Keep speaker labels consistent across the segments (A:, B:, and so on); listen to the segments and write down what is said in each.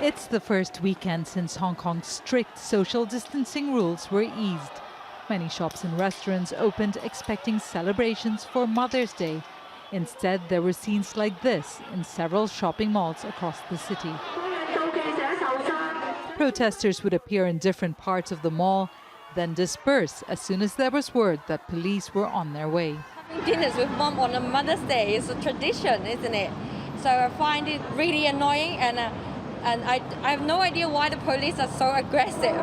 A: It's the first weekend since Hong Kong's strict social distancing rules were eased. Many shops and restaurants opened expecting celebrations for Mother's Day. Instead, there were scenes like this in several shopping malls across the city. Protesters would appear in different parts of the mall, then disperse as soon as there was word that police were on their way.
B: Having dinners with mom on a Mother's Day is a tradition, isn't it? So I find it really annoying, and I have no idea why the police are so aggressive.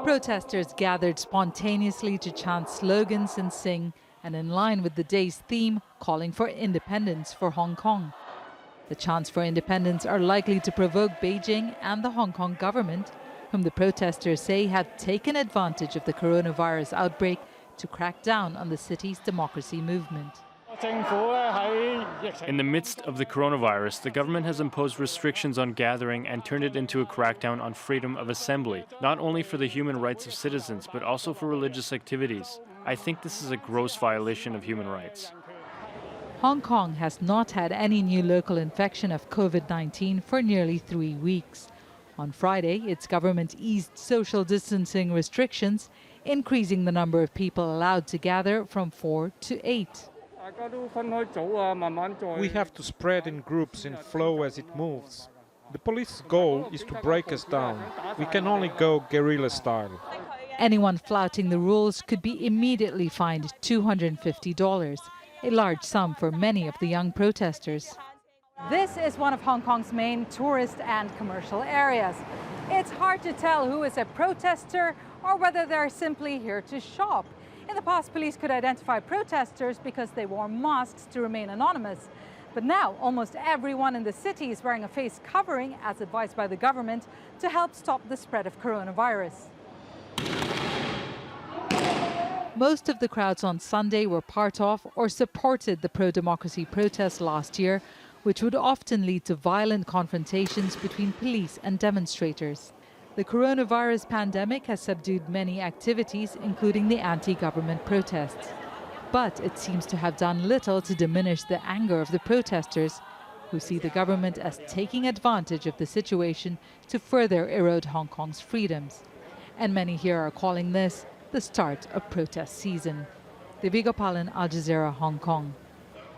A: Protesters gathered spontaneously to chant slogans and sing, and in line with the day's theme, calling for independence for Hong Kong. The chants for independence are likely to provoke Beijing and the Hong Kong government, whom the protesters say have taken advantage of the coronavirus outbreak to crack down on the city's democracy movement.
C: In the midst of the coronavirus, the government has imposed restrictions on gathering and turned it into a crackdown on freedom of assembly, not only for the human rights of citizens, but also for religious activities. I think this is a gross violation of human rights.
A: Hong Kong has not had any new local infection of COVID-19 for nearly 3 weeks. On Friday, its government eased social distancing restrictions, increasing the number of people allowed to gather from 4 to 8.
D: We have to spread in groups and flow as it moves. The police's goal is to break us down. We can only go guerrilla style.
A: Anyone flouting the rules could be immediately fined $250, a large sum for many of the young protesters.
E: This is one of Hong Kong's main tourist and commercial areas. It's hard to tell who is a protester or whether they're simply here to shop. In the past, police could identify protesters because they wore masks to remain anonymous. But now, almost everyone in the city is wearing a face covering, as advised by the government, to help stop the spread of coronavirus.
A: Most of the crowds on Sunday were part of or supported the pro-democracy protests last year, which would often lead to violent confrontations between police and demonstrators. The coronavirus pandemic has subdued many activities, including the anti-government protests. But it seems to have done little to diminish the anger of the protesters, who see the government as taking advantage of the situation to further erode Hong Kong's freedoms. And many here are calling this the start of protest season. Devi Gopalan, Al Jazeera, Hong Kong.